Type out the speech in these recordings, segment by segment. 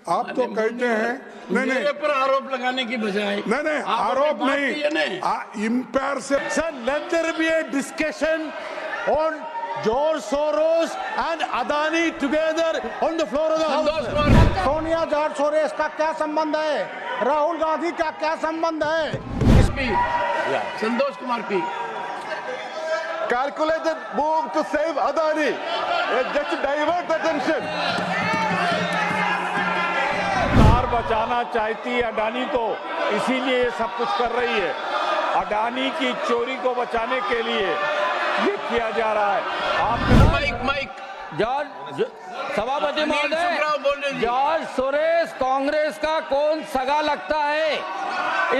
आप तो कहते हैं नहीं मेरे पर आरोप लगाने की बजाय नहीं आरोप नहीं इम्पायर से Sir, let there be a discussion on George Soros and Adani together on the floor of the Santosh House. Kumar Sonia George Soros का क्या संबंध है? राहुल गांधी का क्या संबंध है? P Santosh Kumar P Calculated move to save Adani, just to divert attention. Car बचाना चाहती है अडानी को, इसीलिए ये सब कुछ कर रही है। अडानी की चोरी को बचाने के लिए ये किया जा रहा है। आप माइक जॉर्ज सभापति महोदय, बोल रहे जॉर्ज सोरेस कांग्रेस का कौन सगा लगता है,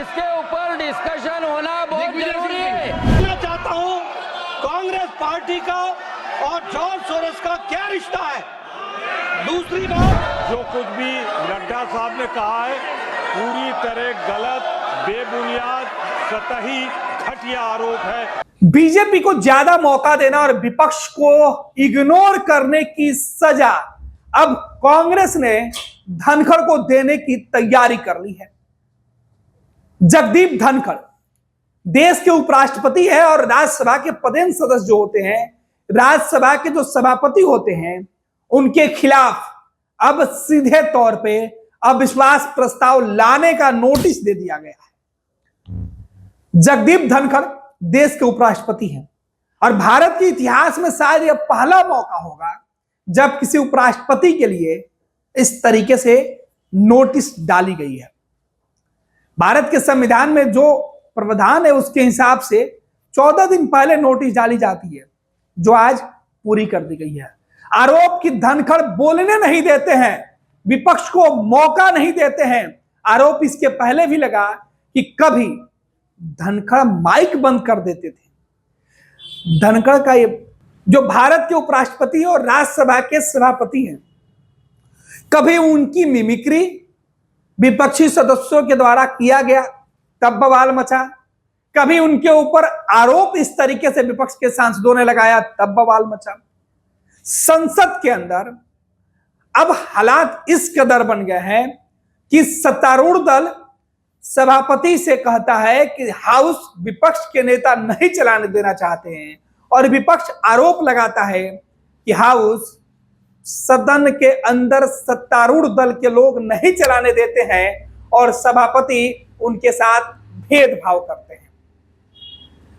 इसके ऊपर डिस्कशन होना बहुत जरूरी है। मैं चाहता हूं कांग्रेस पार्टी का और जॉर्ज सोरेस का क्या रिश्ता है? दूसरी बात, जो कुछ भी नड्डा साहब ने कहा है पूरी तरह गलत, बेबुनियाद, सतही, घटिया आरोप है। बीजेपी को ज्यादा मौका देना और विपक्ष को इग्नोर करने की सजा अब कांग्रेस ने धनखड़ को देने की तैयारी कर ली है। जगदीप धनखड़ देश के उपराष्ट्रपति है और राज्यसभा के पदेन सदस्य जो होते हैं, राज्यसभा के जो सभापति होते हैं, उनके खिलाफ अब सीधे तौर पे अविश्वास प्रस्ताव लाने का नोटिस दे दिया गया है। जगदीप धनखड़ देश के उपराष्ट्रपति हैं और भारत के इतिहास में शायद यह पहला मौका होगा जब किसी उपराष्ट्रपति के लिए इस तरीके से नोटिस डाली गई है। भारत के संविधान में जो प्रावधान है उसके हिसाब से 14 दिन पहले नोटिस डाली जाती है, जो आज पूरी कर दी गई है। आरोप की धनखड़ बोलने नहीं देते हैं, विपक्ष को मौका नहीं देते हैं। आरोप इसके पहले भी लगा कि कभी धनखड़ माइक बंद कर देते थे। धनखड़ का ये जो भारत के उपराष्ट्रपति और राज्यसभा के सभापति हैं, कभी उनकी मिमिक्री विपक्षी सदस्यों के द्वारा किया गया तब बवाल मचा, कभी उनके ऊपर आरोप इस तरीके से विपक्ष के सांसदों ने लगाया तब बवाल मचा। संसद के अंदर अब हालात इस कदर बन गए हैं कि सत्तारूढ़ दल सभापति से कहता है कि हाउस विपक्ष के नेता नहीं चलाने देना चाहते हैं और विपक्ष आरोप लगाता है कि हाउस सदन के अंदर सत्तारूढ़ दल के लोग नहीं चलाने देते हैं और सभापति उनके साथ भेदभाव करते हैं।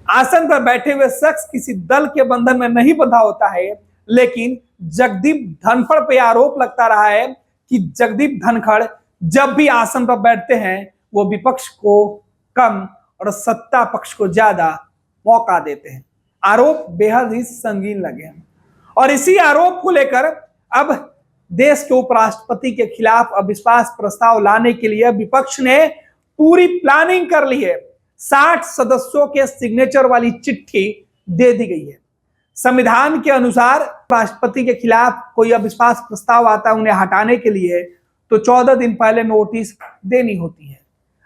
आसन पर बैठे हुए शख्स किसी दल के बंधन में नहीं बंधा होता है, लेकिन जगदीप धनखड़ पे आरोप लगता रहा है कि जगदीप धनखड़ जब भी आसन पर बैठते हैं वो विपक्ष को कम और सत्ता पक्ष को ज्यादा मौका देते हैं। आरोप बेहद ही संगीन लगे हैं और इसी आरोप को लेकर अब देश के उपराष्ट्रपति के खिलाफ अविश्वास प्रस्ताव लाने के लिए विपक्ष ने पूरी प्लानिंग कर ली है। 60 सदस्यों के सिग्नेचर वाली चिट्ठी दे दी गई है। संविधान के अनुसार राष्ट्रपति के खिलाफ कोई अविश्वास प्रस्ताव आता है उन्हें हटाने के लिए तो 14 दिन पहले नोटिस देनी होती है।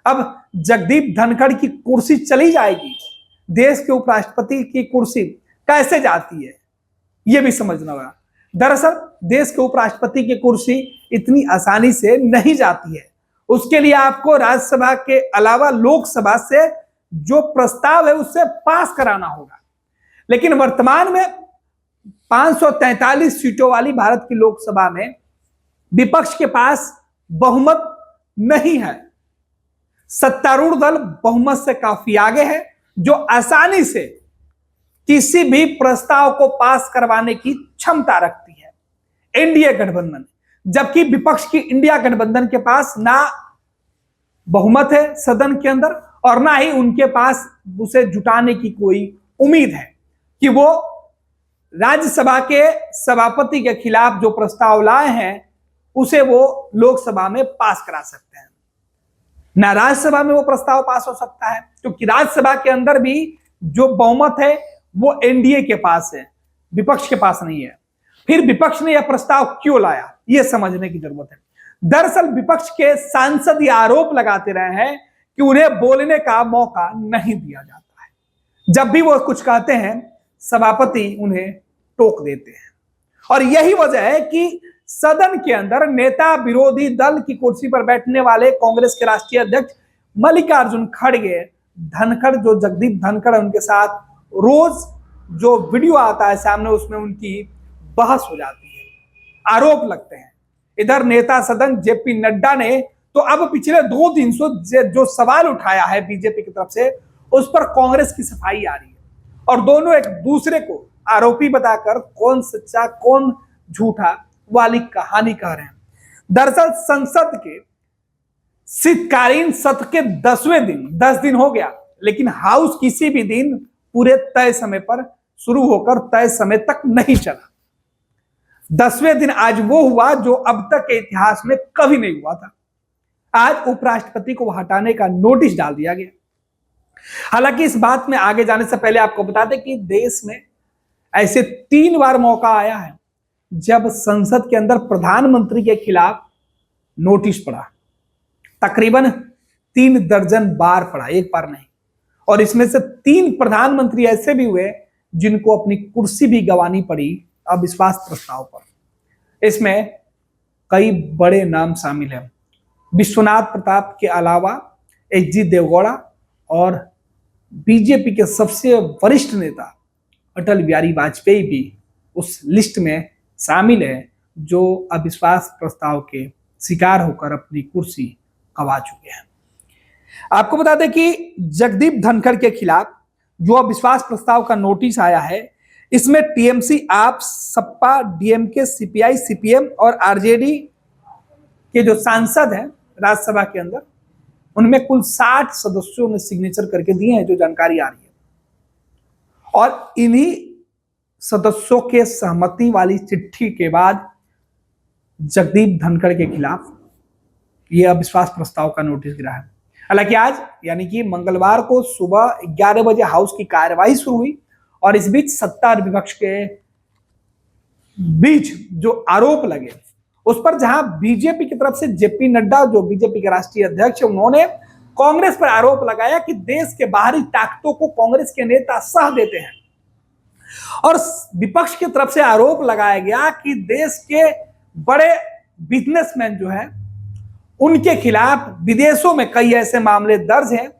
अब जगदीप धनखड़ की कुर्सी चली जाएगी, देश के उपराष्ट्रपति की कुर्सी कैसे जाती है यह भी समझना होगा। दरअसल देश के उपराष्ट्रपति की कुर्सी इतनी आसानी से नहीं जाती है, उसके लिए आपको राज्यसभा के अलावा लोकसभा से जो प्रस्ताव है उससे पास कराना होगा। लेकिन वर्तमान में 543 सीटों वाली भारत की लोकसभा में विपक्ष के पास बहुमत नहीं है। सत्तारूढ़ दल बहुमत से काफी आगे है, जो आसानी से किसी भी प्रस्ताव को पास करवाने की क्षमता रखती है एनडीए गठबंधन, जबकि विपक्ष की इंडिया गठबंधन के पास ना बहुमत है सदन के अंदर और ना ही उनके पास उसे जुटाने की कोई उम्मीद है कि वो राज्यसभा के सभापति के खिलाफ जो प्रस्ताव लाए हैं उसे वो लोकसभा में पास करा सकते हैं। ना राज्यसभा में वो प्रस्ताव पास हो सकता है क्योंकि राज्यसभा के अंदर भी जो बहुमत है वो एनडीए के पास है, विपक्ष के पास नहीं है। फिर विपक्ष ने यह प्रस्ताव क्यों लाया यह समझने की जरूरत है। दरअसल विपक्ष के सांसद ये आरोप लगाते रहे हैं कि उन्हें बोलने का मौका नहीं दिया जाता है। जब भी वो कुछ कहते हैं सभापति उन्हें टोक देते हैं और यही वजह है कि सदन के अंदर नेता विरोधी दल की कुर्सी पर बैठने वाले कांग्रेस के राष्ट्रीय अध्यक्ष मल्लिकार्जुन खड़गे धनखड़, जो जगदीप धनखड़ है, उनके साथ रोज जो वीडियो आता है सामने, उसमें उनकी बहस हो जाती है, आरोप लगते हैं। इधर नेता सदन जेपी नड्डा ने तो अब पिछले 2 दिन से जो सवाल उठाया है बीजेपी की तरफ से, उस पर कांग्रेस की सफाई आ रही है और दोनों एक दूसरे को आरोपी बताकर कौन सच्चा कौन झूठा वाली कहानी कह रहे हैं। दरअसल संसद के शीतकालीन सत्र के 10वें दिन 10 दिन हो गया, लेकिन हाउस किसी भी दिन पूरे तय समय पर शुरू होकर तय समय तक नहीं चला। 10वें दिन आज वो हुआ जो अब तक के इतिहास में कभी नहीं हुआ था। आज उपराष्ट्रपति को हटाने का नोटिस डाल दिया गया। हालांकि इस बात में आगे जाने से पहले आपको बता दें कि देश में ऐसे 3 बार मौका आया है जब संसद के अंदर प्रधानमंत्री के खिलाफ नोटिस पड़ा। तकरीबन 3 दर्जन बार पड़ा, एक बार नहीं। और इसमें से 3 प्रधानमंत्री ऐसे भी हुए जिनको अपनी कुर्सी भी गंवानी पड़ी अविश्वास प्रस्ताव पर। इसमें कई बड़े नाम शामिल हैं। विश्वनाथ प्रताप के अलावा एच.डी. देवगौड़ा और बीजेपी के सबसे वरिष्ठ नेता अटल बिहारी वाजपेयी भी उस लिस्ट में शामिल है जो अविश्वास प्रस्ताव के शिकार होकर अपनी कुर्सी गंवा चुके हैं। आपको बता दें कि जगदीप धनखड़ के खिलाफ जो अविश्वास प्रस्ताव का नोटिस आया है, इसमें टीएमसी, आप, सपा, डीएमके, सीपीआई, सीपीएम और आरजेडी के जो सांसद हैं राज्यसभा के अंदर, उनमें कुल 60 सदस्यों ने सिग्नेचर करके दिए हैं, जो जानकारी आ रही है। और इन्हीं सदस्यों के सहमति वाली चिट्ठी के बाद जगदीप धनखड़ के खिलाफ यह अविश्वास प्रस्ताव का नोटिस गिरा है। हालांकि आज यानी कि मंगलवार को सुबह 11 बजे हाउस की कार्यवाही शुरू हुई और इस बीच सत्ता और विपक्ष के बीच जो आरोप लगे उस पर, जहां बीजेपी की तरफ से जेपी नड्डा जो बीजेपी के राष्ट्रीय अध्यक्ष, उन्होंने कांग्रेस पर आरोप लगाया कि देश के बाहरी ताकतों को कांग्रेस के नेता सह देते हैं। और विपक्ष की तरफ से आरोप लगाया गया कि देश के बड़े बिजनेसमैन जो है उनके खिलाफ विदेशों में कई ऐसे मामले दर्ज हैं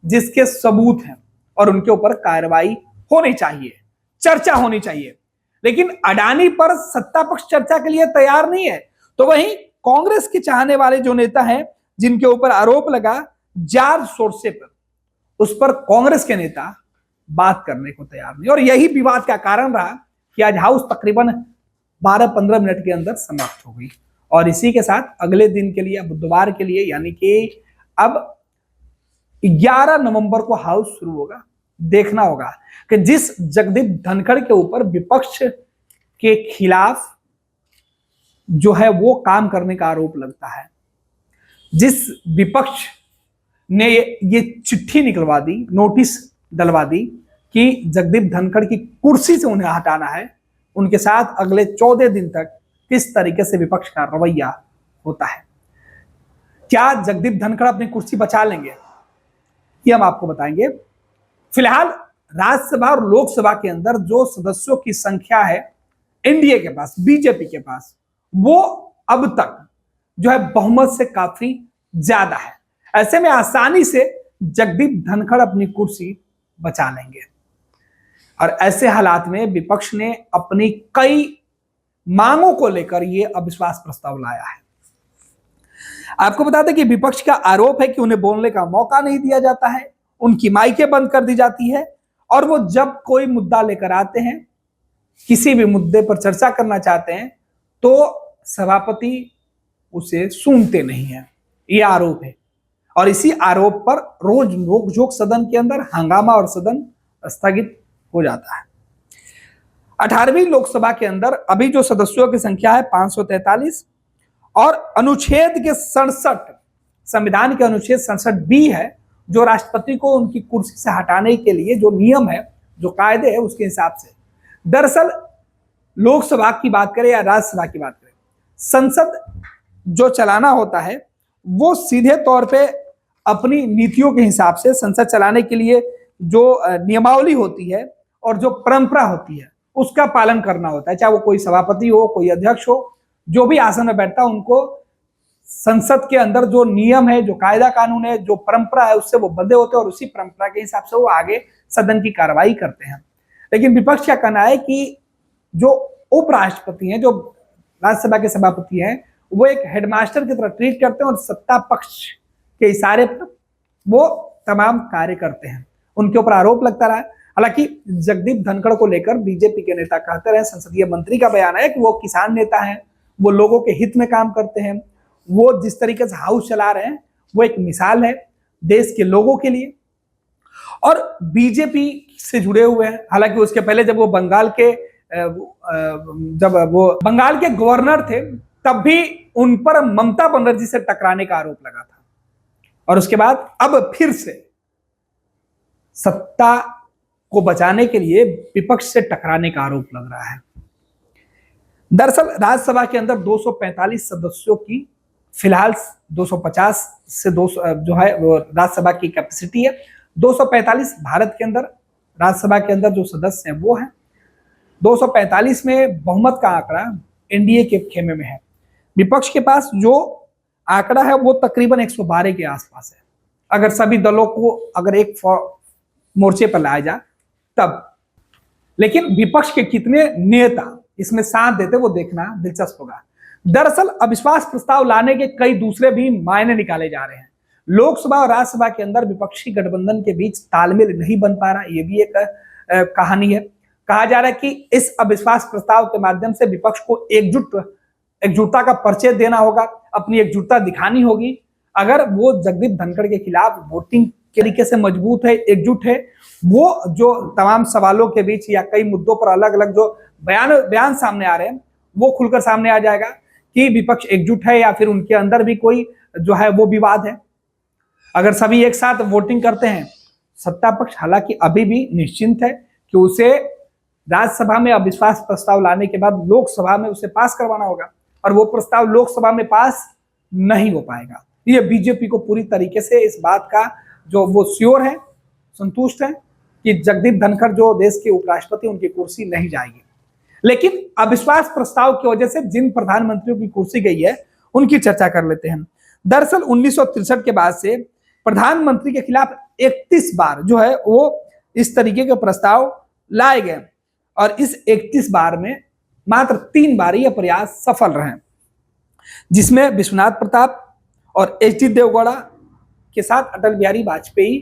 जिसके सबूत हैं और उनके ऊपर कार्रवाई होनी चाहिए, चर्चा होनी चाहिए। लेकिन अडानी पर सत्ता पक्ष चर्चा के लिए तैयार नहीं है। तो वहीं कांग्रेस के चाहने वाले जो नेता हैं जिनके ऊपर आरोप लगा जॉर्ज सोरोस पर, उस पर कांग्रेस के नेता बात करने को तैयार नहीं। और यही विवाद का कारण रहा कि आज हाउस तकरीबन 12-15 मिनट के अंदर समाप्त हो गई। और इसी के साथ अगले दिन के लिए, बुधवार के लिए, यानी कि अब 11 नवंबर को हाउस शुरू होगा। देखना होगा कि जिस जगदीप धनखड़ के ऊपर विपक्ष के खिलाफ जो है वो काम करने का आरोप लगता है, जिस विपक्ष ने ये चिट्ठी निकलवा दी, नोटिस डलवा दी कि जगदीप धनखड़ की कुर्सी से उन्हें हटाना है, उनके साथ अगले 14 दिन तक किस तरीके से विपक्ष का रवैया होता है। क्या जगदीप धनखड़ अपनी कुर्सी बचा लेंगे, ये हम आपको बताएंगे। फिलहाल राज्यसभा और लोकसभा के अंदर जो सदस्यों की संख्या है एनडीए के पास, बीजेपी के पास, वो अब तक जो है बहुमत से काफी ज्यादा है। ऐसे में आसानी से जगदीप धनखड़ अपनी कुर्सी बचा लेंगे। और ऐसे हालात में विपक्ष ने अपनी कई मांगों को लेकर यह अविश्वास प्रस्ताव लाया है। आपको बता दें कि विपक्ष का आरोप है कि उन्हें बोलने का मौका नहीं दिया जाता है, उनकी माइकें बंद कर दी जाती है और वो जब कोई मुद्दा लेकर आते हैं, किसी भी मुद्दे पर चर्चा करना चाहते हैं, तो सभापति उसे सुनते नहीं है। यह आरोप है और इसी आरोप पर रोज नोकझोंक सदन के अंदर हंगामा और सदन स्थगित हो जाता है। 18वीं लोकसभा के अंदर अभी जो सदस्यों की संख्या है 543 और अनुच्छेद के 67, संविधान के अनुच्छेद 67B है जो राष्ट्रपति को उनकी कुर्सी से हटाने के लिए जो नियम है, जो कायदे है, उसके हिसाब से। दरअसल लोकसभा की बात करें या राज्यसभा की बात करें, संसद जो चलाना होता है वो सीधे तौर पे अपनी नीतियों के हिसाब से संसद चलाने के लिए जो नियमावली होती है और जो परंपरा होती है उसका पालन करना होता है। चाहे वो कोई सभापति हो, कोई अध्यक्ष हो, जो भी आसन में बैठता है उनको संसद के अंदर जो नियम है, जो कायदा कानून है, जो परंपरा है, उससे वो बंधे होते हैं और उसी परंपरा के हिसाब से वो आगे सदन की कार्रवाई करते हैं। लेकिन विपक्ष क्या कहना है कि जो उपराष्ट्रपति हैं, जो राज्यसभा के सभापति हैं, वो एक हेडमास्टर की तरह ट्रीट करते हैं और सत्ता पक्ष के इशारे पर वो तमाम कार्य करते हैं। उनके ऊपर आरोप लगता रहा है। हालांकि जगदीप धनखड़ को लेकर बीजेपी के नेता कहते रहे, संसदीय मंत्री का बयान है कि वो किसान नेता हैं, वो लोगों के हित में काम करते हैं, वो जिस तरीके से हाउस चला रहे हैं वो एक मिसाल है देश के लोगों के लिए और बीजेपी से जुड़े हुए हैं। हालांकि उसके पहले जब वो बंगाल के गवर्नर थे तब भी उन पर ममता बनर्जी से टकराने का आरोप लगा था और उसके बाद अब फिर से सत्ता को बचाने के लिए विपक्ष से टकराने का आरोप लग रहा है। दरअसल राज्यसभा के अंदर 245 सदस्यों की फिलहाल 250 से 200 जो है वो राज्यसभा की कैपेसिटी है। 245 भारत के अंदर राज्यसभा के अंदर जो सदस्य हैं वो हैं। 245 में बहुमत का आंकड़ा एनडीए के खेमे में है। विपक्ष के पास जो आंकड़ा है वो तकरीबन 112 के आसपास है। अगर सभी दलों को अगर एक मोर्चे पर लाया जाए तब, लेकिन विपक्ष के कितने नेता इसमें साथ देते वो देखना दिलचस्प होगा। दरअसल अविश्वास प्रस्ताव लाने के कई दूसरे भी मायने निकाले जा रहे हैं। लोकसभा और राज्यसभा के अंदर विपक्षी गठबंधन के बीच तालमेल नहीं बन पा रहा, ये भी एक कहानी है। कहा जा रहा है कि इस अविश्वास प्रस्ताव के माध्यम से विपक्ष को एकजुटता का परिचय देना होगा, अपनी एकजुटता दिखानी होगी। अगर वो जगदीप धनखड़ के खिलाफ वोटिंग के तरीके से मजबूत है, एकजुट है, वो जो तमाम सवालों के बीच या कई मुद्दों पर अलग अलग जो बयान सामने आ रहे हैं वो खुलकर सामने आ जाएगा कि विपक्ष एकजुट है या फिर उनके अंदर भी कोई जो है वो विवाद है। अगर सभी एक साथ वोटिंग करते हैं, सत्ता पक्ष हालांकि अभी भी निश्चिंत है कि उसे राज्यसभा में अविश्वास प्रस्ताव लाने के बाद लोकसभा में उसे पास करवाना होगा और वो प्रस्ताव लोकसभा में पास नहीं हो पाएगा। ये बीजेपी को पूरी तरीके से इस बात का जो वो श्योर है, संतुष्ट है कि जगदीप धनखड़ जो देश के उपराष्ट्रपति उनकी कुर्सी नहीं जाएगी। लेकिन अविश्वास प्रस्ताव की वजह से जिन प्रधानमंत्रियों की कुर्सी गई है उनकी चर्चा कर लेते हैं। दरअसल 1963 के बाद से प्रधानमंत्री के खिलाफ 31 बार जो है वो इस तरीके के प्रस्ताव लाए गए और इस 31 बार में मात्र 3 बार यह प्रयास सफल रहे, जिसमें विश्वनाथ प्रताप और एच.डी. देवगौड़ा के साथ अटल बिहारी वाजपेयी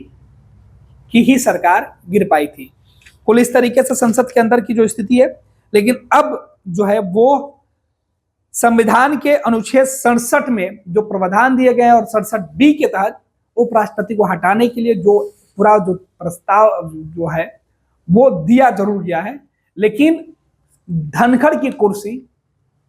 की ही सरकार गिर पाई थी। कुल इस तरीके से संसद के अंदर की जो स्थिति है। लेकिन अब जो है वो संविधान के अनुच्छेद 67 में जो प्रावधान दिए गए हैं और 67B के तहत उपराष्ट्रपति को हटाने के लिए जो पूरा जो प्रस्ताव जो है वो दिया जरूर गया है, लेकिन धनखड़ की कुर्सी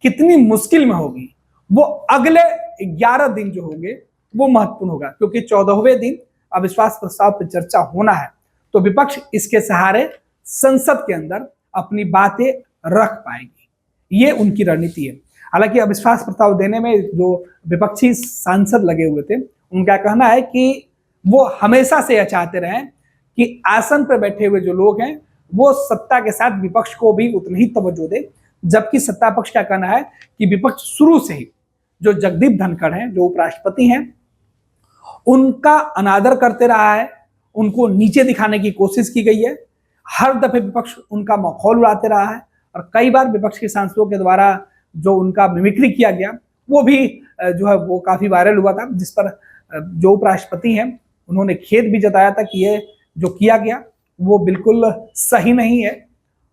कितनी मुश्किल में होगी वो अगले 11 दिन जो होंगे वो महत्वपूर्ण होगा, क्योंकि 14वें दिन अविश्वास प्रस्ताव पर चर्चा होना है। तो विपक्ष इसके सहारे संसद के अंदर अपनी बातें रख पाएगी, ये उनकी रणनीति है। हालांकि अविश्वास प्रस्ताव देने में जो विपक्षी सांसद लगे हुए थे उनका कहना है कि वो हमेशा से यह चाहते रहे कि आसन पर बैठे हुए जो लोग हैं वो सत्ता के साथ विपक्ष को भी उतनी ही तवज्जो दे, जबकि सत्ता पक्ष का कहना है कि विपक्ष शुरू से ही जो जगदीप धनखड़ हैं जो उपराष्ट्रपति हैं उनका अनादर करते रहा है, उनको नीचे दिखाने की कोशिश की गई है। हर दफे विपक्ष उनका मखौल उड़ाते रहा है और कई बार विपक्ष के सांसदों के द्वारा जो उनका मिमिक्री किया गया वो भी जो है वो काफी वायरल हुआ था, जिस पर जो उपराष्ट्रपति हैं उन्होंने खेद भी जताया था कि ये जो किया गया वो बिल्कुल सही नहीं है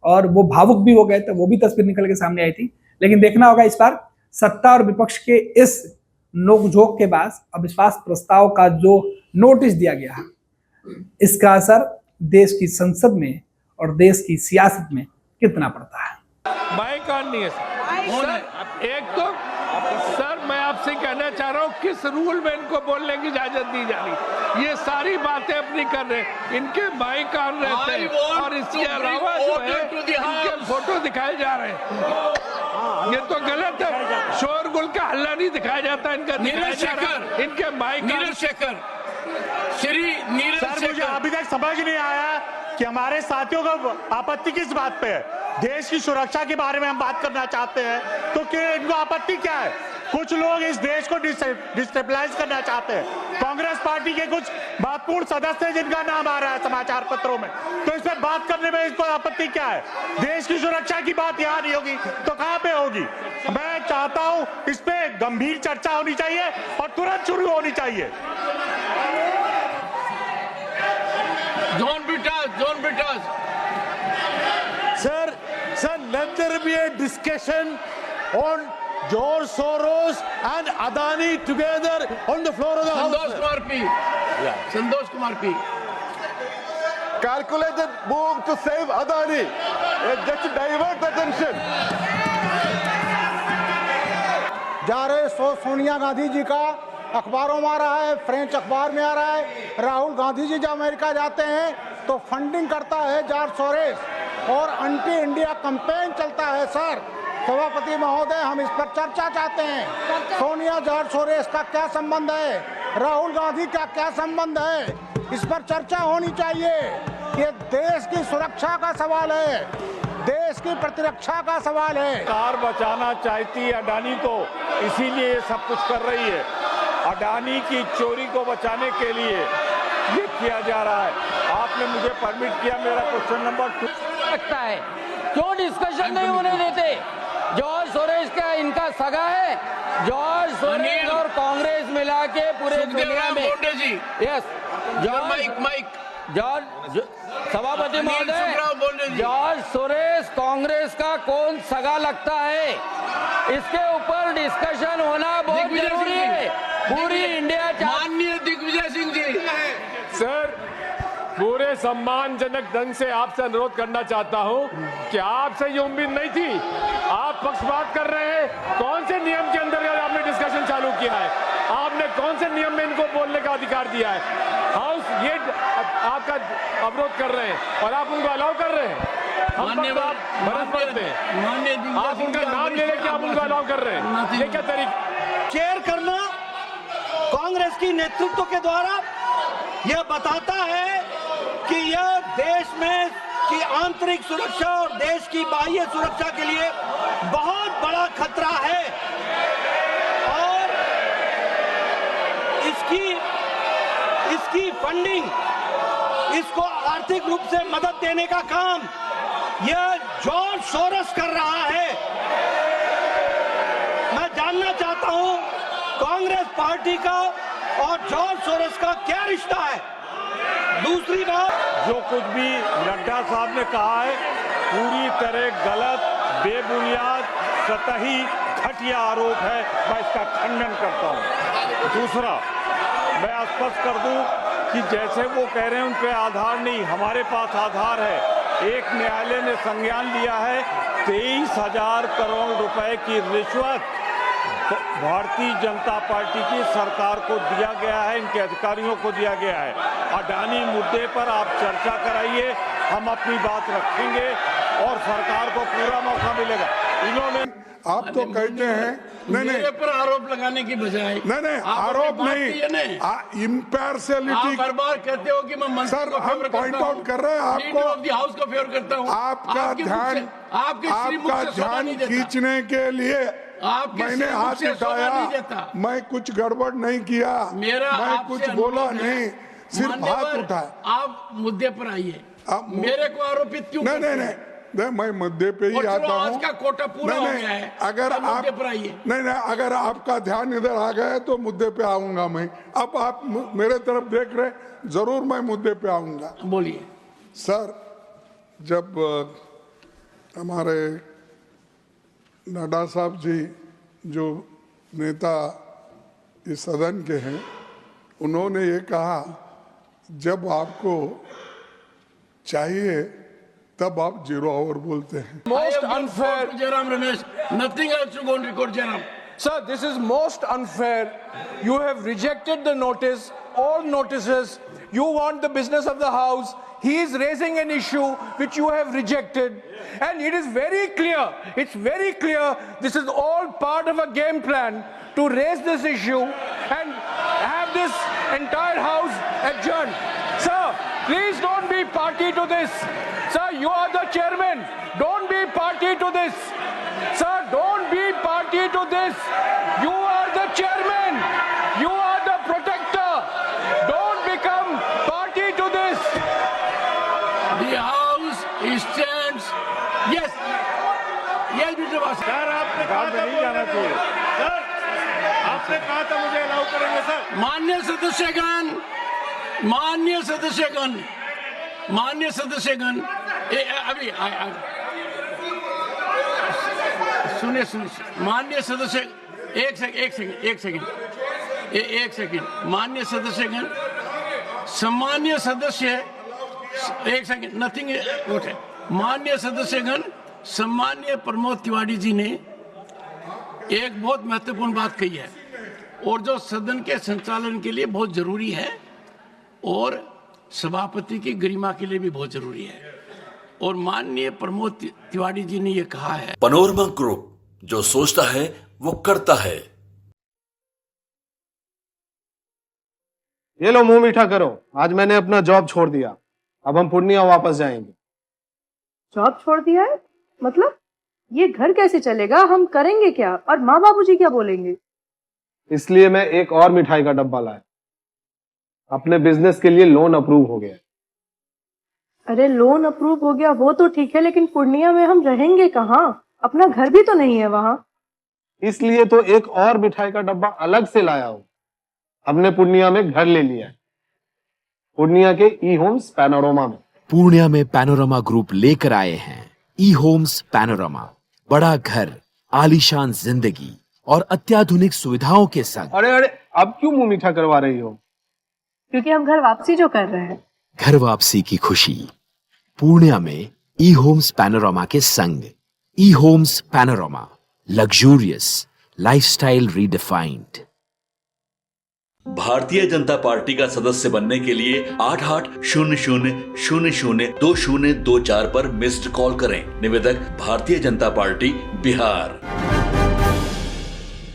और वो भावुक भी हो गए थे। वो भी तस्वीर निकल के सामने आई थी। लेकिन देखना होगा इस बार सत्ता और विपक्ष के इस नोकझोंक के बाद अविश्वास प्रस्ताव का जो नोटिस दिया गया है इसका असर देश की संसद में और देश की सियासत में कितना पड़ता है। माइक ऑन नहीं है सर। एक तो सर मैं आपसे कहना चाह रहा हूँ किस रूल में इनको बोलने की इजाजत दी जा रही। ये सारी बातें अपनी कर रहे हैं, इनके माइक ऑन रहते हैं और इसके अलावा जो है इनके फोटो दिखाए जा रहे हैं। ये तो गलत है, शोरगुल का हल्ला नहीं दिखाया जाता, इनका दिखाया जा रहा है। इनके माइक नीरज शेखर, श्री नीरज शेखर, मुझे समझ नहीं आया कि हमारे साथियों को आपत्ति किस बात पे है। देश की सुरक्षा के बारे में हम बात करना चाहते हैं तो क्या इनको आपत्ति क्या है? कुछ लोग इस देश को डिस्टेबलाइज करना चाहते हैं। कांग्रेस पार्टी के कुछ महत्वपूर्ण सदस्य जिनका नाम आ रहा है समाचार पत्रों में, तो इस पर बात करने में इसको आपत्ति क्या है? देश की सुरक्षा की बात यहाँ नहीं होगी तो कहाँ पे होगी? मैं चाहता हूँ इस पे गंभीर चर्चा होनी चाहिए और तुरंत शुरू होनी चाहिए। John Brittas Sir, let there be a discussion on George Soros and Adani together on the floor of the House. Santosh Kumar P calculated move to save Adani, just to divert the attention. जा रहे सोनिया गांधी जी का अखबारों में आ रहा है, फ्रेंच अखबार में आ रहा है। राहुल गांधी जी जब अमेरिका जाते हैं तो फंडिंग करता है जॉर्ज सोरेस और एंटी इंडिया कैंपेन चलता है। सर सभापति महोदय, हम इस पर चर्चा चाहते हैं। सोनिया जॉर्ज सोरेस का क्या संबंध है, राहुल गांधी का क्या संबंध है, इस पर चर्चा होनी चाहिए। ये देश की सुरक्षा का सवाल है, देश की प्रतिरक्षा का सवाल है। सरकार बचाना चाहती है अडानी को, इसीलिए ये सब कुछ कर रही है। अडानी की चोरी को बचाने के लिए ये किया जा रहा है। आपने मुझे परमिट किया, मेरा क्वेश्चन नंबर 2 लगता है क्यों डिस्कशन नहीं होने देते? जॉर्ज सोरेस का इनका सगा है। जॉर्ज सोरेस और कांग्रेस मिला के पूरे दुनिया में यस जॉर्ज सभापति महोदय, जॉर्ज सोरेस कांग्रेस का कौन सगा लगता है, इसके ऊपर डिस्कशन होना बहुत जरूरी है। पूरी इंडिया माननीय दिग्विजय सिंह जी, सर पूरे सम्मानजनक ढंग से आपसे अनुरोध करना चाहता हूं कि आपसे ये उम्मीद नहीं थी। आप पक्षपात कर रहे हैं। कौन से नियम के अंतर्गत आपने डिस्कशन चालू किया है? आपने कौन से नियम में इनको बोलने का अधिकार दिया है? हाउस ये आपका अवरोध कर रहे हैं और आप उनको अलाउ कर रहे हैं। हम आप उनका नाम ले लेके आप उनको अलाउ कर रहे हैं, ये क्या तरीका? चेयर करना कांग्रेस की नेतृत्व के द्वारा यह बताता है कि यह देश में की आंतरिक सुरक्षा और देश की बाह्य सुरक्षा के लिए बहुत बड़ा खतरा है और इसकी फंडिंग, इसको आर्थिक रूप से मदद देने का काम यह जॉर्ज सोरोस कर रहा है। मैं जानना चाहता हूं कांग्रेस पार्टी का और जॉर्ज सोरोस का क्या रिश्ता है? दूसरी बात, जो कुछ भी नड्डा साहब ने कहा है पूरी तरह गलत, बेबुनियाद, सतही, घटिया आरोप है। मैं इसका खंडन करता हूं। दूसरा, मैं स्पष्ट कर दूं कि जैसे वो कह रहे हैं उन पे आधार नहीं, हमारे पास आधार है। एक न्यायालय ने संज्ञान लिया है 23,000 करोड़ रुपए की रिश्वत भारतीय जनता पार्टी की सरकार को दिया गया है, इनके अधिकारियों को दिया गया है। अडानी मुद्दे पर आप चर्चा कराइए, हम अपनी बात रखेंगे और सरकार को पूरा मौका मिलेगा। इन्होंने आप तो कहते हैं मेरे पर आरोप लगाने की बजाय नहीं आरोप नहीं, इम्पार्शियलिटी हर बार कहते हो कि मैं मंत्री सर को हम फेवर पॉइंट करता आउट हूं, कर रहे हैं लीडर ऑफ द हाउस को फेवर करता हूं। आपका ध्यान खींचने के लिए मैंने हाथ उठाया। मैं कुछ गड़बड़ नहीं किया, मैं कुछ बोला नहीं, सिर्फ हाथ उठाया। आप मुद्दे पर आइए। मेरे को आरोपित क्यों? नहीं, मैं मुद्दे पे ही आता हूँ। आज का कोटा पूरा हो गया है, अगर आप नहीं, अगर आपका ध्यान इधर आ गया तो मुद्दे पे आऊंगा मैं। अब आप मेरे तरफ देख रहे, जरूर मैं मुद्दे पे आऊंगा। बोलिए सर, जब हमारे नड्डा साहब जी जो नेता इस सदन के हैं, उन्होंने ये कहा जब आपको चाहिए तब आप 0 आवर बोलते हैं। Most unfair. Jairam Ramesh, nothing else to go on record, Jairam. Sir, this is most unfair. You have rejected the notice, all notices. You want the business of the House. He is raising an issue which you have rejected. And it is very clear, it's very clear, this is all part of a game plan to raise this issue and have this entire House adjourned. Sir, Please don't be party to this. Sir, you are the chairman. Don't be party to this. Sir, don't be party to this. You are the chairman. You are the protector. Don't become party to this. The house stands. Yes. Yes, Mr. Vasu. Sir आपने कहा था नहीं जाना चाहिए। Sir आपने कहा था मुझे अलाउ करेंगे सर। मान्य सदस्यगण, मान्य सदस्यगण, मान्य सदस्यगण, अभी सुने मान्य सदस्य, एक सेकंड, मान्य सदस्यगण, सम्मान्य सदस्य, एक सेकंड, नथिंग वोट है। मान्य सदस्यगण, सम्मान्य प्रमोद तिवारी जी ने एक बहुत महत्वपूर्ण बात कही है और जो सदन के संचालन के लिए बहुत जरूरी है और सभापति की गरिमा के लिए भी बहुत जरूरी है। और माननीय प्रमोद तिवारी जी ने ये कहा है, पैनोरमा ग्रुप, जो सोचता है वो करता है। ये लो मुंह मीठा करो, आज मैंने अपना जॉब छोड़ दिया, अब हम पूर्णिया वापस जाएंगे। जॉब छोड़ दिया है? मतलब ये घर कैसे चलेगा? हम करेंगे क्या? और माँ बाबूजी क्या बोलेंगे? इसलिए मैं एक और मिठाई का डब्बा लाया। अपने बिजनेस के लिए लोन अप्रूव हो गया। अरे लोन अप्रूव हो गया वो तो ठीक है, लेकिन पूर्णिया में हम रहेंगे कहाँ? अपना घर भी तो नहीं है वहाँ। इसलिए तो एक और मिठाई का डब्बा अलग से लाया हूँ। हमने पूर्णिया में घर ले लिया है, पूर्णिया के ई होम्स पैनोरमा में। पूर्णिया में पैनोरमा ग्रुप लेकर आए हैं ई होम्स पैनोरमा। बड़ा घर, आलीशान जिंदगी और अत्याधुनिक सुविधाओं के संग। अरे अब क्यों मुंह मीठा करवा रही हो? क्योंकि हम घर वापसी जो कर रहे हैं। घर वापसी की खुशी पूर्णिया में ई होम्स पैनोरमा के संग। ई homes panorama, luxurious lifestyle redefined. Bharatiya Janata party का सदस्य बनने के लिए 8800002024 पर मिस्ड कॉल करें। निवेदक, भारतीय जनता पार्टी, बिहार।